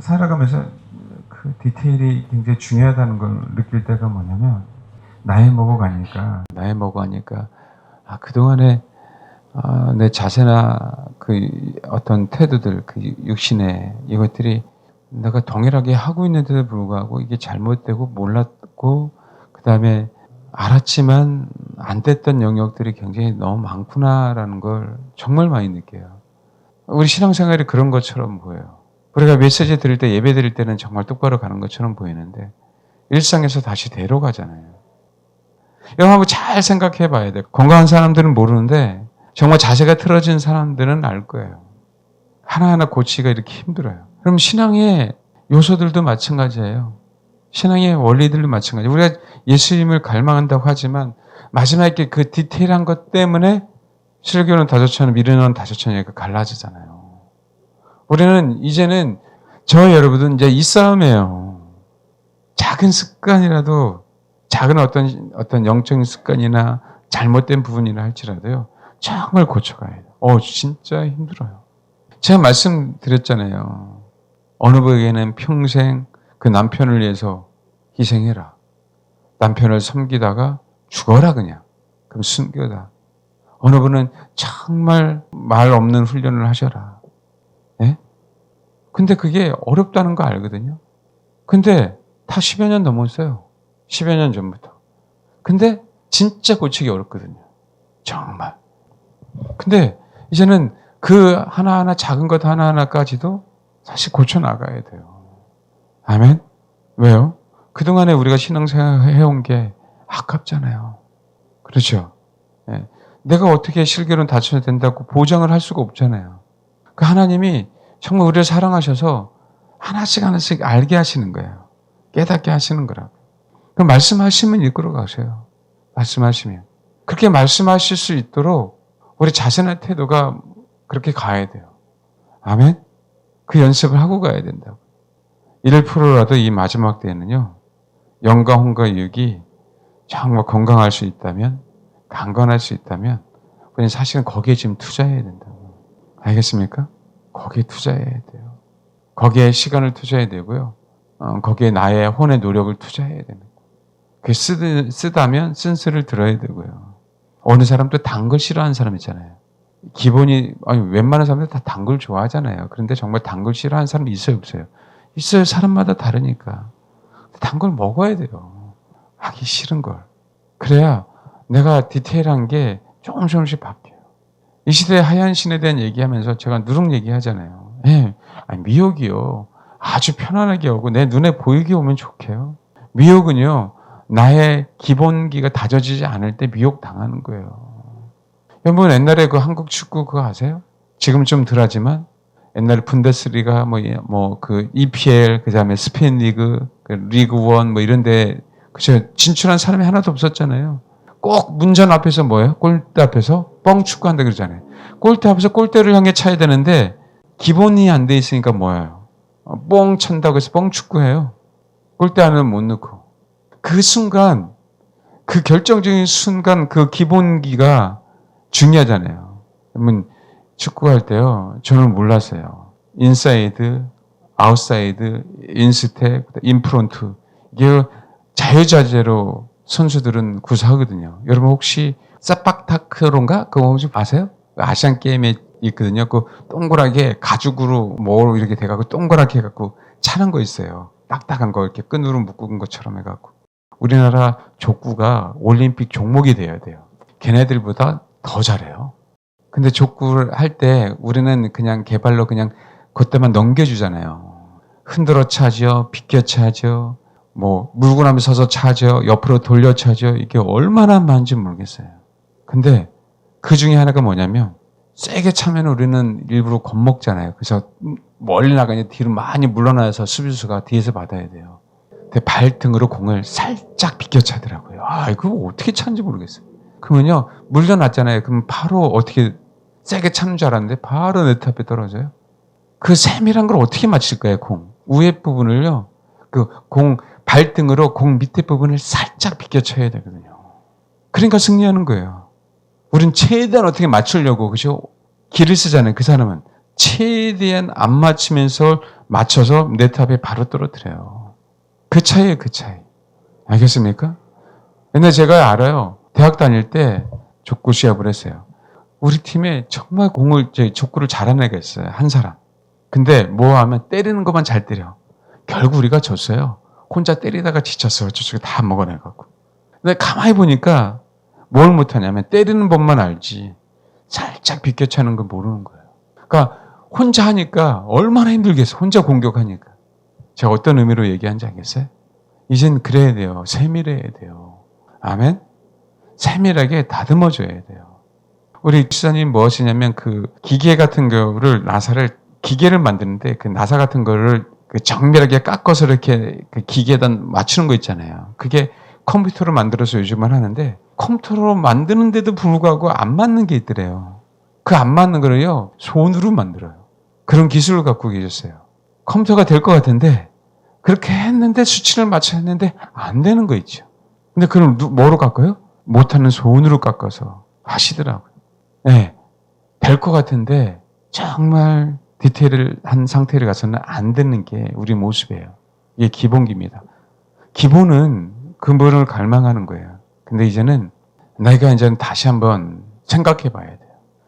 살아가면서 그 디테일이 굉장히 중요하다는 걸 느낄 때가 뭐냐면, 나이 먹어가니까 그동안에 내 자세나 그 어떤 태도들, 그 육신의 이것들이 내가 동일하게 하고 있는데도 불구하고 이게 잘못되고 몰랐고, 그 다음에 알았지만 안 됐던 영역들이 굉장히 너무 많구나라는 걸 정말 많이 느껴요. 우리 신앙생활이 그런 것처럼 보여요. 우리가 메시지 드릴 때, 예배 드릴 때는 정말 똑바로 가는 것처럼 보이는데 일상에서 다시 대로 가잖아요. 여러분 한번 잘 생각해 봐야 돼요. 건강한 사람들은 모르는데 정말 자세가 틀어진 사람들은 알 거예요. 하나하나 고치기가 이렇게 힘들어요. 그럼 신앙의 요소들도 마찬가지예요. 신앙의 원리들도 마찬가지예요. 우리가 예수님을 갈망한다고 하지만 마지막에 그 디테일한 것 때문에 실교는 5천원, 미련은 5천원이 갈라지잖아요. 우리는 이제는 저 여러분은 이제 이 싸움이에요. 작은 습관이라도, 작은 어떤 영적인 습관이나 잘못된 부분이나 할지라도요, 정말 고쳐가야 돼요. 진짜 힘들어요. 제가 말씀드렸잖아요. 어느 분에게는 평생 그 남편을 위해서 희생해라. 남편을 섬기다가 죽어라 그냥. 그럼 순교다. 어느 분은 정말 말 없는 훈련을 하셔라. 예? 근데 그게 어렵다는 거 알거든요. 근데 다 10여 년 넘었어요. 10여 년 전부터. 근데 진짜 고치기 어렵거든요. 정말. 근데 이제는 그 하나하나, 작은 것 하나하나까지도 사실 고쳐나가야 돼요. 아멘? 왜요? 그동안에 우리가 신앙생활 해온 게 아깝잖아요. 그렇죠? 예. 내가 어떻게 실결은 다쳐야 된다고 보장을 할 수가 없잖아요. 그 하나님이 정말 우리를 사랑하셔서 하나씩 알게 하시는 거예요. 깨닫게 하시는 거라고. 그 말씀하시면 이끌어 가세요. 말씀하시면. 그렇게 말씀하실 수 있도록 우리 자세나 태도가 그렇게 가야 돼요. 아멘? 그 연습을 하고 가야 된다고. 1%라도 이 마지막 때에는요, 영과 혼과 육이 정말 건강할 수 있다면, 강건할 수 있다면, 우리는 사실은 거기에 지금 투자해야 된다고. 알겠습니까? 거기에 투자해야 돼요. 거기에 시간을 투자해야 되고요. 거기에 나의 혼의 노력을 투자해야 됩니다. 그게 쓰다면 쓴수를 들어야 되고요. 어느 사람도 단 걸 싫어하는 사람 있잖아요. 기본이, 웬만한 사람들 다 단 걸 좋아하잖아요. 그런데 정말 단 걸 싫어하는 사람이 있어요, 없어요? 있어요. 사람마다 다르니까. 단 걸 먹어야 돼요. 하기 싫은 걸. 그래야 내가 디테일한 게 조금씩 바뀌어요. 이 시대의 하얀 신에 대한 얘기하면서 제가 누룩 얘기하잖아요. 예. 미혹이요. 아주 편안하게 오고 내 눈에 보이게 오면 좋게요. 미혹은요, 나의 기본기가 다져지지 않을 때 미혹 당하는 거예요. 여러분 옛날에 그 한국 축구 그거 아세요? 지금 좀 덜하지만 옛날에 분데스리가 그 EPL, 그다음에 스페인 리그, 그 리그 1 이런데 그저 진출한 사람이 하나도 없었잖아요. 꼭 문전 앞에서 뭐예요? 골대 앞에서 뻥 축구한다 그러잖아요. 골대 앞에서 골대를 향해 차야 되는데 기본이 안 돼 있으니까 뭐예요? 뻥 찬다고 해서 뻥 축구해요. 골대 안에는 못 넣고. 그 순간, 그 결정적인 순간 그 기본기가 중요하잖아요. 그러면 축구할 때요, 저는 몰랐어요. 인사이드, 아웃사이드, 인스텝, 인프론트. 이게 자유자재로 선수들은 구사하거든요. 여러분 혹시 사팍타크론가? 그거 혹시 아세요? 아시안 게임에 있거든요. 그 동그랗게 가죽으로 이렇게 돼갖고 동그랗게 해갖고 차는 거 있어요. 딱딱한 거 이렇게 끈으로 묶은 것처럼 해갖고. 우리나라 족구가 올림픽 종목이 돼야 돼요. 걔네들보다 더 잘해요. 근데 족구를 할 때 우리는 그냥 개발로 그냥 그때만 넘겨주잖아요. 흔들어 차죠, 비껴 차죠, 물고 나면 서서 차죠, 옆으로 돌려 차죠. 이게 얼마나 많은지 모르겠어요. 근데 그 중에 하나가 뭐냐면 세게 차면 우리는 일부러 겁먹잖아요. 그래서 멀리 나가니 뒤로 많이 물러나서 수비수가 뒤에서 받아야 돼요. 근데 발등으로 공을 살짝 비껴 차더라고요. 이거 어떻게 차는지 모르겠어요. 그러면요, 물려놨잖아요. 그럼 바로 어떻게 세게 차는 줄 알았는데 바로 네트 앞에 떨어져요. 그 세밀한 걸 어떻게 맞힐 거예요, 공. 위에 부분을요, 그 공, 발등으로 공 밑에 부분을 살짝 비껴 쳐야 되거든요. 그러니까 승리하는 거예요. 우린 최대한 어떻게 맞추려고, 그죠? 기를 쓰잖아요. 그 사람은 최대한 안 맞추면서 맞춰서 내 탑에 바로 떨어뜨려요. 그 차이예요, 그 차이. 알겠습니까? 옛날에 제가 알아요. 대학 다닐 때 족구 시합을 했어요. 우리 팀에 정말 족구를 잘하는 애가 있어요. 한 사람. 근데 뭐 하면 때리는 것만 잘 때려. 결국 우리가 졌어요. 혼자 때리다가 지쳤어요. 저쪽에 다 먹어내갖고. 근데 가만히 보니까 뭘 못하냐면 때리는 법만 알지 살짝 비껴차는 걸 모르는 거예요. 그러니까 혼자 하니까 얼마나 힘들겠어. 혼자 공격하니까. 제가 어떤 의미로 얘기하는지 알겠어요? 이젠 그래야 돼요. 세밀해야 돼요. 아멘? 세밀하게 다듬어줘야 돼요. 우리 집사님 뭐 하시냐면 그 기계 같은 거를 기계를 만드는데 그 나사 같은 거를 그 정밀하게 깎아서 이렇게 그 기계에다 맞추는 거 있잖아요. 그게 컴퓨터로 만들어서 요즘은 하는데 컴퓨터로 만드는데도 불구하고 안 맞는 게 있더래요. 그 안 맞는 거를요 손으로 만들어요. 그런 기술을 갖고 계셨어요. 컴퓨터가 될 것 같은데 그렇게 했는데 수치를 맞춰야 했는데 안 되는 거 있죠. 근데 그럼 뭐로 깎아요? 못하는 손으로 깎아서 하시더라고요. 네, 될 것 같은데 정말 디테일을 한 상태를 가서는 안 되는 게 우리 모습이에요. 이게 기본기입니다. 기본은 근본을 갈망하는 거예요. 근데 이제는 내가 이제는 다시 한번 생각해 봐야 돼요.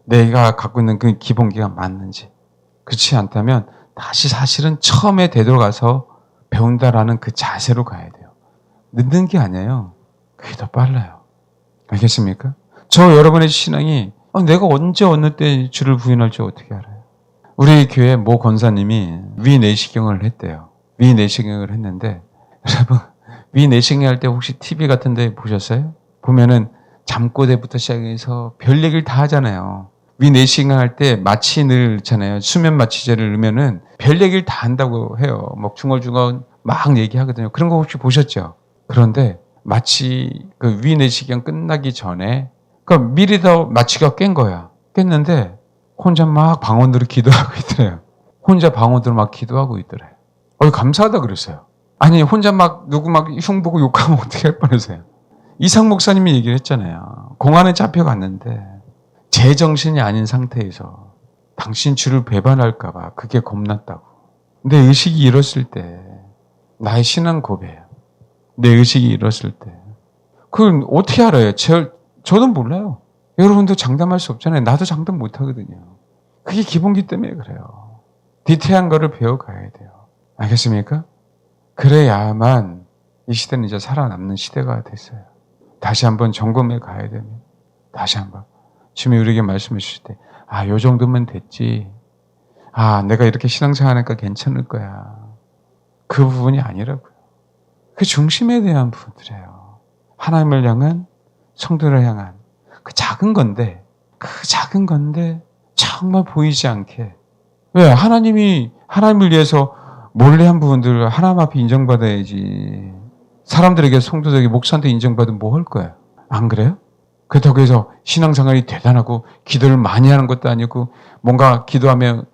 내가 갖고 있는 그 기본기가 맞는지. 그렇지 않다면 다시 사실은 처음에 되돌아가서 배운다라는 그 자세로 가야 돼요. 늦는 게 아니에요. 그게 더 빨라요. 알겠습니까? 저 여러분의 신앙이 내가 언제 어느 때 주를 부인할지 어떻게 알아요? 우리 교회 모 권사님이 위내시경을 했대요. 위내시경을 했는데 여러분 위내시경 할 때 혹시 TV 같은 데 보셨어요? 보면은 잠꼬대부터 시작해서 별 얘기를 다 하잖아요. 위내시경 할 때 마취 넣잖아요. 수면 마취제를 넣으면은 별 얘기를 다 한다고 해요. 막 중얼중얼 막 얘기하거든요. 그런 거 혹시 보셨죠? 그런데 마취 그 위내시경 끝나기 전에 미리 더 마취가 깬 거야. 깼는데 혼자 막 방언으로 기도하고 있더래요. 혼자 방언으로 막 기도하고 있더래요. 감사하다 그랬어요. 아니 혼자 막 누구 막 흉보고 욕하면 어떻게 할 뻔했어요. 이상 목사님이 얘기를 했잖아요. 공안에 잡혀갔는데 제정신이 아닌 상태에서 당신 주를 배반할까 봐 그게 겁났다고. 내 의식이 잃었을 때 나의 신앙 고백이에요. 내 의식이 잃었을 때. 그걸 어떻게 알아요? 저도 몰라요. 여러분도 장담할 수 없잖아요. 나도 장담 못 하거든요. 그게 기본기 때문에 그래요. 디테일한 거를 배워가야 돼요. 알겠습니까? 그래야만 이 시대는 이제 살아남는 시대가 됐어요. 다시 한번 점검해 가야 됩니다. 다시 한번. 주님이 우리에게 말씀해 주실 때, 요 정도면 됐지. 내가 이렇게 신앙생활하니까 괜찮을 거야. 그 부분이 아니라고요. 그 중심에 대한 부분들이에요. 하나님을 향한, 성도를 향한 그 작은 건데 정말 보이지 않게. 왜? 하나님을 위해서 몰래 한 부분들 하나님 앞에 인정받아야지. 사람들에게, 성도들에게, 목사한테 인정받으면 뭐 할 거야? 안 그래요? 그렇다고 해서 신앙생활이 대단하고 기도를 많이 하는 것도 아니고 뭔가 기도하면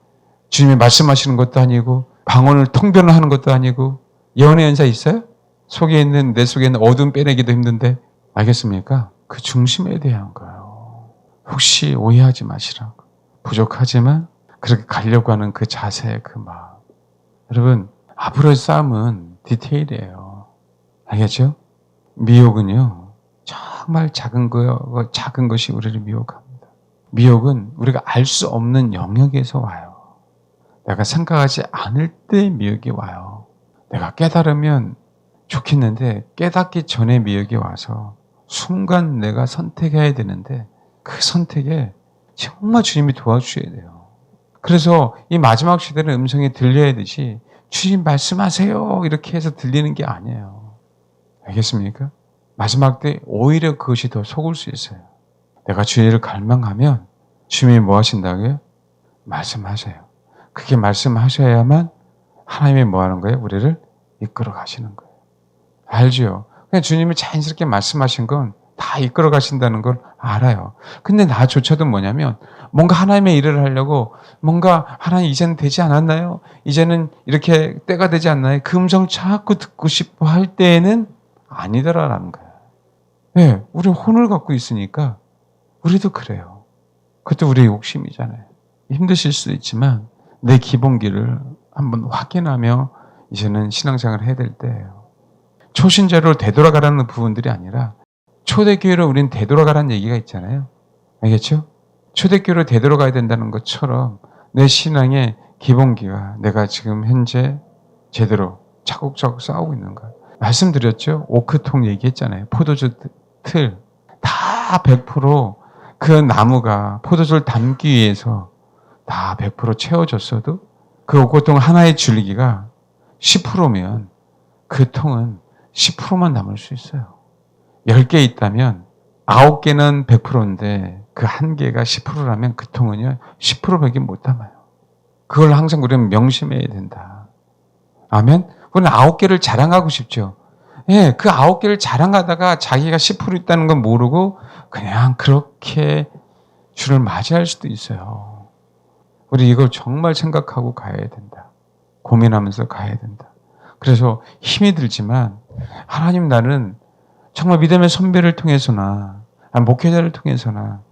주님이 말씀하시는 것도 아니고 방언을 통변을 하는 것도 아니고 예언의 연사 있어요? 내 속에 있는 어둠 빼내기도 힘든데. 알겠습니까? 그 중심에 대한 거예요. 혹시 오해하지 마시라고. 부족하지만 그렇게 가려고 하는 그 자세, 그 마음. 여러분, 앞으로의 싸움은 디테일이에요. 알겠죠? 미혹은요, 정말 작은 것이 우리를 미혹합니다. 미혹은 우리가 알 수 없는 영역에서 와요. 내가 생각하지 않을 때 미혹이 와요. 내가 깨달으면 좋겠는데 깨닫기 전에 미혹이 와서 순간 내가 선택해야 되는데 그 선택에 정말 주님이 도와주셔야 돼요. 그래서 이 마지막 시대는 음성이 들려야 되지 주님 말씀하세요 이렇게 해서 들리는 게 아니에요. 알겠습니까? 마지막 때 오히려 그것이 더 속을 수 있어요. 내가 주님을 갈망하면 주님이 뭐 하신다고요? 말씀하세요. 그게 말씀하셔야만 하나님이 뭐 하는 거예요? 우리를 이끌어 가시는 거예요. 알죠? 그냥 주님이 자연스럽게 말씀하신 건 다 이끌어 가신다는 걸 알아요. 근데 나조차도 뭐냐면 뭔가 하나님의 일을 하려고 뭔가 하나님 이제는 되지 않았나요? 이제는 이렇게 때가 되지 않나요? 그 음성을 자꾸 듣고 싶어 할 때에는 아니더라라는 거예요. 네, 우리 혼을 갖고 있으니까 우리도 그래요. 그것도 우리의 욕심이잖아요. 힘드실 수도 있지만 내 기본기를 한번 확인하며 이제는 신앙생활을 해야 될 때예요. 초신자로 되돌아가라는 부분들이 아니라 초대교회로 우리는 되돌아가라는 얘기가 있잖아요. 알겠죠? 초대교회로 되돌아가야 된다는 것처럼 내 신앙의 기본기가 내가 지금 현재 제대로 차곡차곡 쌓고 있는 거야. 말씀드렸죠? 오크통 얘기했잖아요. 포도주 틀. 다 100% 그 나무가 포도주를 담기 위해서 다 100% 채워졌어도 그 오크통 하나의 줄기가 10%면 그 통은 10%만 남을 수 있어요. 10개 있다면 9개는 100%인데 그 1개가 10%라면 그 통은요 10%밖에 못 담아요. 그걸 항상 우리는 명심해야 된다. 아멘? 우리는 9개를 자랑하고 싶죠. 예, 그 9개를 자랑하다가 자기가 10% 있다는 건 모르고 그냥 그렇게 주를 맞이할 수도 있어요. 우리 이걸 정말 생각하고 가야 된다. 고민하면서 가야 된다. 그래서 힘이 들지만 하나님 나는 정말 믿음의 선배를 통해서나 목회자를 통해서나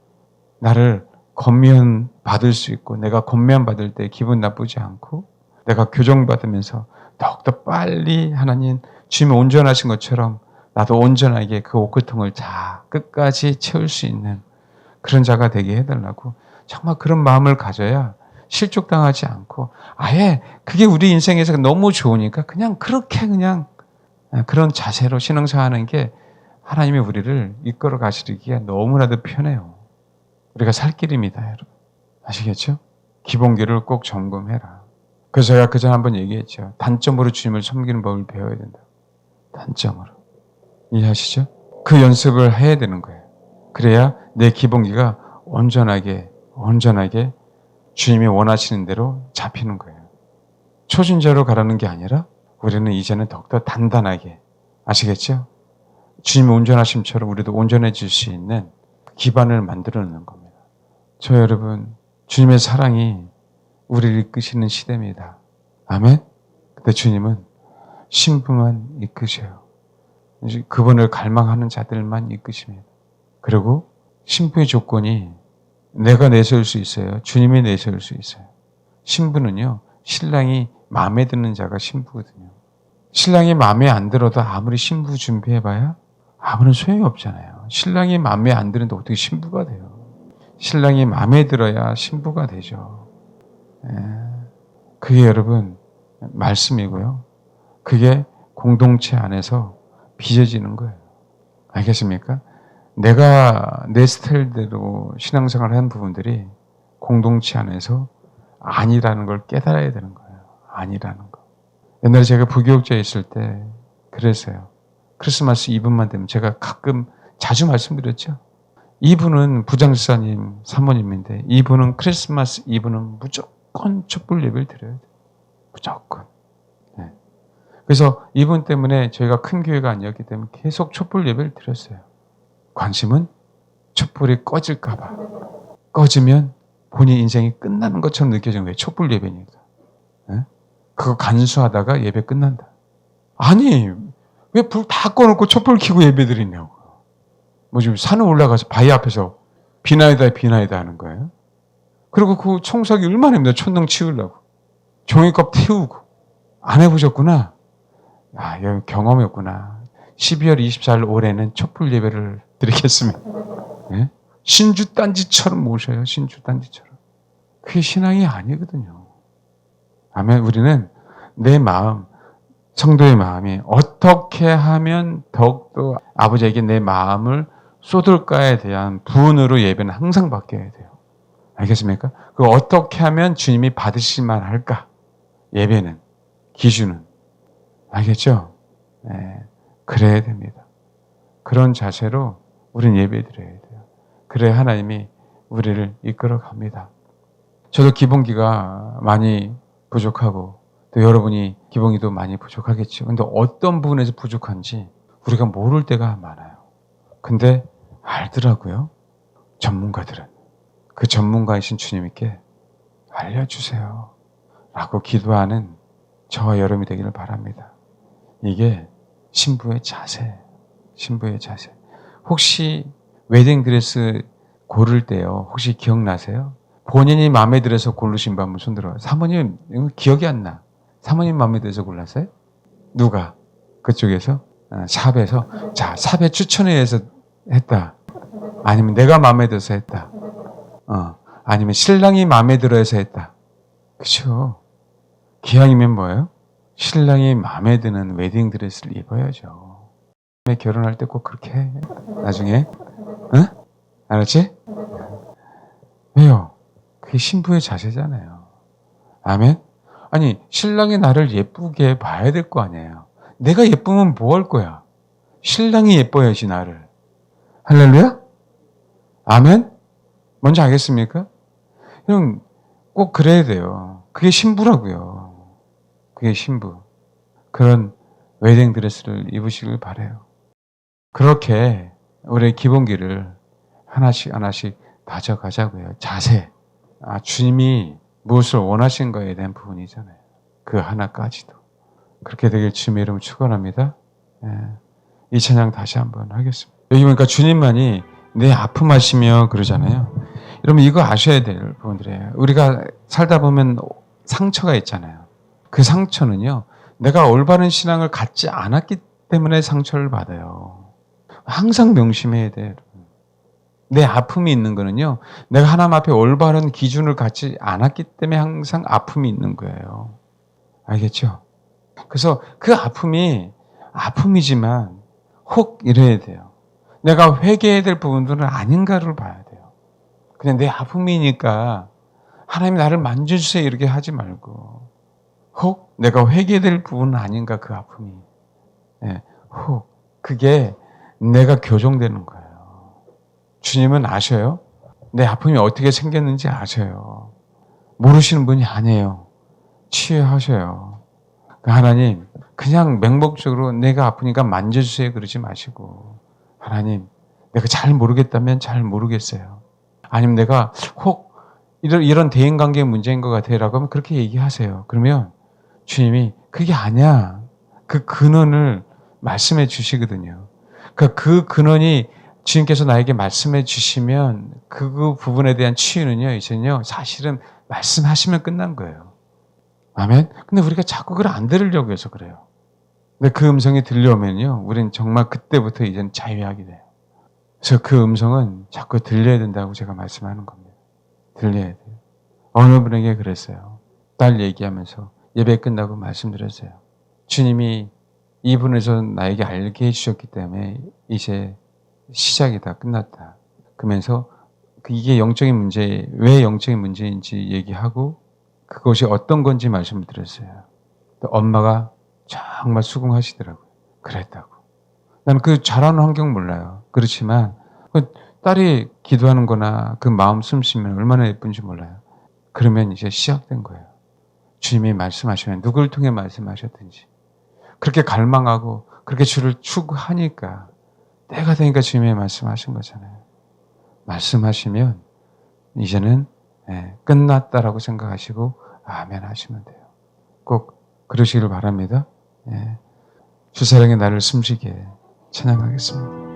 나를 권면 받을 수 있고 내가 권면 받을 때 기분 나쁘지 않고 내가 교정받으면서 더욱더 빨리 하나님 주님이 온전하신 것처럼 나도 온전하게 그 오크통을 다 끝까지 채울 수 있는 그런 자가 되게 해달라고 정말 그런 마음을 가져야 실족당하지 않고 아예 그게 우리 인생에서 너무 좋으니까 그냥 그렇게 그냥 그런 자세로 신앙생활하는 게 하나님이 우리를 이끌어 가시기가 너무나도 편해요. 우리가 살 길입니다, 여러분. 아시겠죠? 기본기를 꼭 점검해라. 그래서 제가 그전에 한번 얘기했죠. 단점으로 주님을 섬기는 법을 배워야 된다. 단점으로. 이해하시죠? 그 연습을 해야 되는 거예요. 그래야 내 기본기가 온전하게 주님이 원하시는 대로 잡히는 거예요. 초신자로 가라는 게 아니라 우리는 이제는 더욱더 단단하게 아시겠죠? 주님이 온전하심처럼 우리도 온전해질 수 있는 기반을 만들어 놓는 겁니다. 저 여러분 주님의 사랑이 우리를 이끄시는 시대입니다. 아멘? 근데 주님은 신부만 이끄셔요. 그분을 갈망하는 자들만 이끄십니다. 그리고 신부의 조건이 내가 내세울 수 있어요. 주님이 내세울 수 있어요. 신부는요. 신랑이 마음에 드는 자가 신부거든요. 신랑이 마음에 안 들어도 아무리 신부 준비해봐야 아무런 소용이 없잖아요. 신랑이 마음에 안 드는데 어떻게 신부가 돼요. 신랑이 마음에 들어야 신부가 되죠. 그게 여러분 말씀이고요. 그게 공동체 안에서 빚어지는 거예요. 알겠습니까? 내가 내 스타일대로 신앙생활을 한 부분들이 공동체 안에서 아니라는 걸 깨달아야 되는 거예요. 아니라는 거. 옛날에 제가 부교육자에 있을 때 그랬어요. 크리스마스 이브만 되면 제가 가끔 자주 말씀드렸죠. 이브는 부장지사님 사모님인데 이브는 크리스마스 이브는 무조건 촛불 예배를 드려야 돼요. 무조건. 네. 그래서 이분 때문에 저희가 큰 교회가 아니었기 때문에 계속 촛불 예배를 드렸어요. 관심은 촛불이 꺼질까 봐. 꺼지면 본인 인생이 끝나는 것처럼 느껴지는 거예요. 촛불 예배니까. 네? 그거 간수하다가 예배 끝난다. 아니 왜 불 다 꺼놓고 촛불 켜고 예배 드리냐고. 뭐 지금 산에 올라가서 바위 앞에서 비나이다 하는 거예요. 그리고 그 청소하기 얼마나 힘들어요. 촌농 치우려고. 종이컵 태우고. 안 해보셨구나. 아, 이거 경험이었구나. 12월 24일 올해는 촛불 예배를 드리겠습니다. 네? 신주 딴지처럼 모셔요. 신주 딴지처럼. 그게 신앙이 아니거든요. 아멘. 우리는 내 마음, 성도의 마음이 어떻게 하면 더욱더 아버지에게 내 마음을 쏟을까에 대한 부은으로 예배는 항상 바뀌어야 돼요. 알겠습니까? 그 어떻게 하면 주님이 받으실만 할까? 예배는, 기준은. 알겠죠? 네. 그래야 됩니다. 그런 자세로 우리는 예배 드려야 돼요. 그래야 하나님이 우리를 이끌어 갑니다. 저도 기본기가 많이 부족하고 또 여러분이 기본기도 많이 부족하겠죠. 근데 어떤 부분에서 부족한지 우리가 모를 때가 많아요. 근데 알더라고요. 전문가들은. 그 전문가이신 주님께 알려주세요. 라고 기도하는 저와 여러분이 되기를 바랍니다. 이게 신부의 자세. 신부의 자세. 혹시 웨딩드레스 고를 때요. 혹시 기억나세요? 본인이 마음에 들어서 고르신 분 한번 손들어요. 사모님, 이거 기억이 안 나. 사모님 마음에 들어서 골랐어요? 누가? 그쪽에서? 샵에서? 자, 샵의 추천에 의해서 했다. 아니면 내가 마음에 들어서 했다. 아니면 신랑이 마음에 들어서 했다. 그쵸? 기왕이면 뭐예요? 신랑이 마음에 드는 웨딩드레스를 입어야죠. 결혼할 때 꼭 그렇게 해. 나중에. 응? 알았지? 왜요? 그게 신부의 자세잖아요. 아멘? 아니, 신랑이 나를 예쁘게 봐야 될 거 아니에요. 내가 예쁘면 뭐 할 거야? 신랑이 예뻐야지, 나를. 할렐루야? 아멘? 뭔지 알겠습니까? 형, 꼭 그래야 돼요. 그게 신부라고요. 그게 신부. 그런 웨딩 드레스를 입으시길 바라요. 그렇게 우리의 기본기를 하나씩 하나씩 다져가자고요. 자세. 주님이 무엇을 원하신 거에 대한 부분이잖아요. 그 하나까지도. 그렇게 되길 주님의 이름으로 축원합니다. 이 찬양 다시 한번 하겠습니다. 여기 보니까 주님만이 내 아픔하시며 그러잖아요. 여러분 이거 아셔야 될 부분들이에요. 우리가 살다 보면 상처가 있잖아요. 그 상처는요. 내가 올바른 신앙을 갖지 않았기 때문에 상처를 받아요. 항상 명심해야 돼요. 내 아픔이 있는 거는요. 내가 하나님 앞에 올바른 기준을 갖지 않았기 때문에 항상 아픔이 있는 거예요. 알겠죠? 그래서 그 아픔이 아픔이지만 혹 이래야 돼요. 내가 회개해야 될 부분들은 아닌가를 봐야 돼요. 그냥 내 아픔이니까 하나님 나를 만져주세요 이렇게 하지 말고 혹 내가 회개해야 될 부분은 아닌가 그 아픔이. 혹 그게 내가 교정되는 거예요. 주님은 아셔요. 내 아픔이 어떻게 생겼는지 아셔요. 모르시는 분이 아니에요. 치유하셔요. 하나님 그냥 맹목적으로 내가 아프니까 만져주세요 그러지 마시고 하나님 내가 잘 모르겠다면 잘 모르겠어요. 아니면 내가 혹 이런 대인관계 문제인 것 같아요 라고 하면 그렇게 얘기하세요. 그러면 주님이 그게 아니야. 그 근원을 말씀해 주시거든요. 그 근원이 주님께서 나에게 말씀해 주시면 그 부분에 대한 치유는요, 이제는요, 사실은 말씀하시면 끝난 거예요. 아멘? 근데 우리가 자꾸 그걸 안 들으려고 해서 그래요. 근데 그 음성이 들려오면요, 우리는 정말 그때부터 이제는 자유하게 돼요. 그래서 그 음성은 자꾸 들려야 된다고 제가 말씀하는 겁니다. 들려야 돼요. 어느 분에게 그랬어요. 딸 얘기하면서 예배 끝나고 말씀드렸어요. 주님이 이분에서 나에게 알게 해주셨기 때문에 이제 시작이다. 끝났다. 그러면서 이게 영적인 문제, 왜 영적인 문제인지 얘기하고 그것이 어떤 건지 말씀을 드렸어요. 또 엄마가 정말 수긍하시더라고요. 그랬다고. 나는 그 잘하는 환경 몰라요. 그렇지만 그 딸이 기도하는 거나 그 마음 숨쉬면 얼마나 예쁜지 몰라요. 그러면 이제 시작된 거예요. 주님이 말씀하시면 누굴 통해 말씀하셨든지 그렇게 갈망하고 그렇게 주를 추구하니까 때가 되니까 주님이 말씀하신 거잖아요. 말씀하시면 이제는 끝났다라고 생각하시고 아멘 하시면 돼요. 꼭 그러시기를 바랍니다. 주사랑의 나를 숨쉬게 찬양하겠습니다.